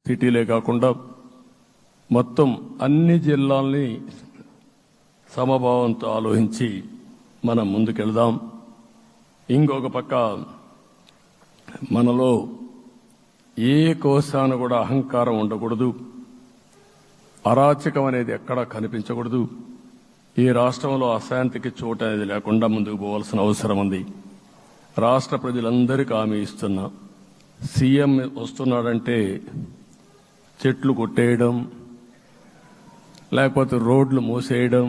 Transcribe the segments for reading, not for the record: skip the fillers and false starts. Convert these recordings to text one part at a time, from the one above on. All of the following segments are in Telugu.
సిటీలే కాకుండా మొత్తం అన్ని జిల్లాల్ని సమభావంతో ఆలోచించి మనం ముందుకెళ్దాం. ఇంకొక పక్క మనలో ఏ కోశాన కూడా అహంకారం ఉండకూడదు, అరాచకం అనేది ఎక్కడా కనిపించకూడదు. ఈ రాష్ట్రంలో అశాంతికి చోటు అనేది లేకుండా ముందుకు పోవాల్సిన అవసరం ఉంది. రాష్ట్ర ప్రజలందరికీ హామీ ఇస్తున్నా, సీఎం వస్తున్నాడంటే చెట్లు కొట్టేయడం, లేకపోతే రోడ్లు మూసేయడం,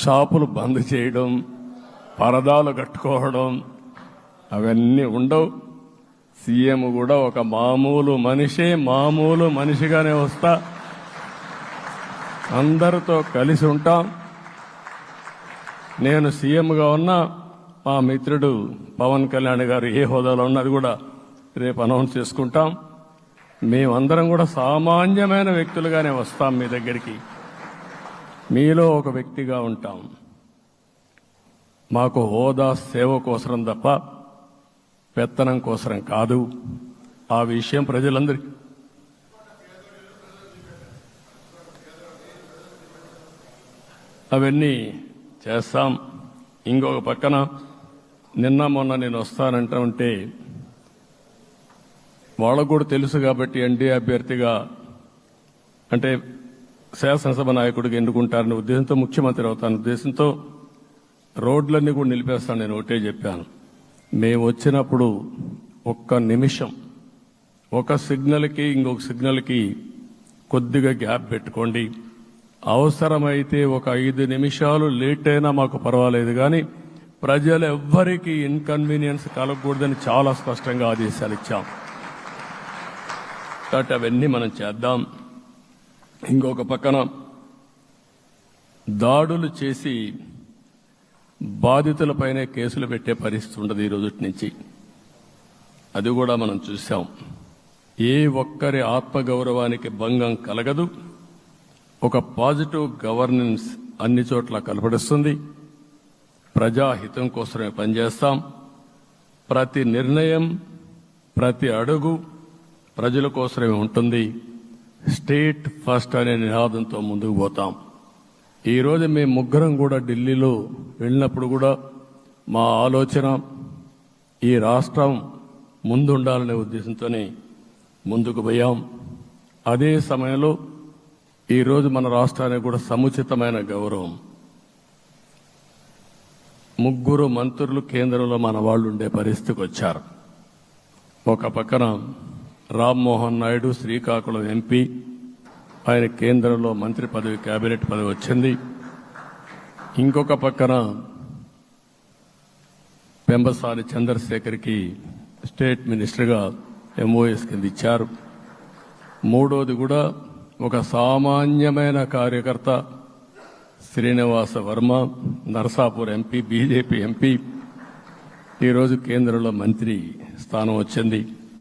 షాపులు బంద్ చేయడం, పరదాలు కట్టుకోవడం అవన్నీ ఉండవు. సీఎం కూడా ఒక మామూలు మనిషిగానే వస్తా, అందరితో కలిసి ఉంటాం. నేను సీఎంగా ఉన్నా మా మిత్రుడు పవన్ కళ్యాణ్ గారు ఏ హోదాలో ఉన్నది కూడా రేపు అనౌన్స్ చేసుకుంటాం. మేమందరం కూడా సామాన్యమైన వ్యక్తులుగానే వస్తాం మీ దగ్గరికి, మీలో ఒక వ్యక్తిగా ఉంటాం. మాకు హోదా సేవ కోసరం తప్ప పెత్తనం కోసరం కాదు. ఆ విషయం ప్రజలందరికీ అవన్నీ చేస్తాం. ఇంకొక పక్కన నిన్న మొన్న నేను వస్తానంటా ఉంటే వాళ్ళకు కూడా తెలుసు కాబట్టి ఎన్డీఏ అభ్యర్థిగా అంటే శాసనసభ నాయకుడికి ఎన్నుకుంటారనే ఉద్దేశంతో, ముఖ్యమంత్రి అవుతాను ఉద్దేశంతో రోడ్లన్నీ కూడా నిలిపేస్తాను. నేను ఒకటే చెప్పాను, మేము వచ్చినప్పుడు ఒక్క నిమిషం ఒక సిగ్నల్కి ఇంకొక సిగ్నల్కి కొద్దిగా గ్యాప్ పెట్టుకోండి. అవసరమైతే ఒక 5 నిమిషాలు లేట్ అయినా మాకు పర్వాలేదు, కానీ ప్రజలు ఎవ్వరికీ ఇన్కన్వీనియన్స్ కలగకూడదని చాలా స్పష్టంగా ఆదేశాలు ఇచ్చాం. కాబట్టి అవన్నీ మనం చేద్దాం. ఇంకొక పక్కన దాడులు చేసి బాధితులపైనే కేసులు పెట్టే పరిస్థితి ఉండదు ఈ రోజు నుంచి. అది కూడా మనం చూసాం. ఏ ఒక్కరి ఆత్మగౌరవానికి భంగం కలగదు. ఒక పాజిటివ్ గవర్నెన్స్ అన్ని చోట్ల కనపడుస్తుంది. ప్రజాహితం కోసమే పనిచేస్తాం. ప్రతి నిర్ణయం, ప్రతి అడుగు ప్రజల కోసమే ఉంటుంది. స్టేట్ ఫస్ట్ అనే నినాదంతో ముందుకు పోతాం. ఈరోజు మేము ముగ్గురం కూడా ఢిల్లీలో వెళ్ళినప్పుడు కూడా మా ఆలోచన ఈ రాష్ట్రం ముందుండాలనే ఉద్దేశంతోనే ముందుకు పోయాం. అదే సమయంలో ఈరోజు మన రాష్ట్రానికి కూడా సముచితమైన గౌరవం. 3 మంత్రులు కేంద్రంలో మన వాళ్ళు ఉండే పరిస్థితికి వచ్చారు. ఒక పక్కన రామ్మోహన్ నాయుడు శ్రీకాకుళం ఎంపీ, ఆయన కేంద్రంలో మంత్రి పదవి, కేబినెట్ పదవి వచ్చింది. ఇంకొక పక్కన పెంబసాని చంద్రశేఖర్కి స్టేట్ మినిస్టర్గా MOS కింద ఇచ్చారు. మూడోది కూడా ఒక సామాన్యమైన కార్యకర్త Srinivasa Varma, Narasapur MP, BJP MP, ఈరోజు కేంద్రంలో మంత్రి స్థానం వచ్చింది.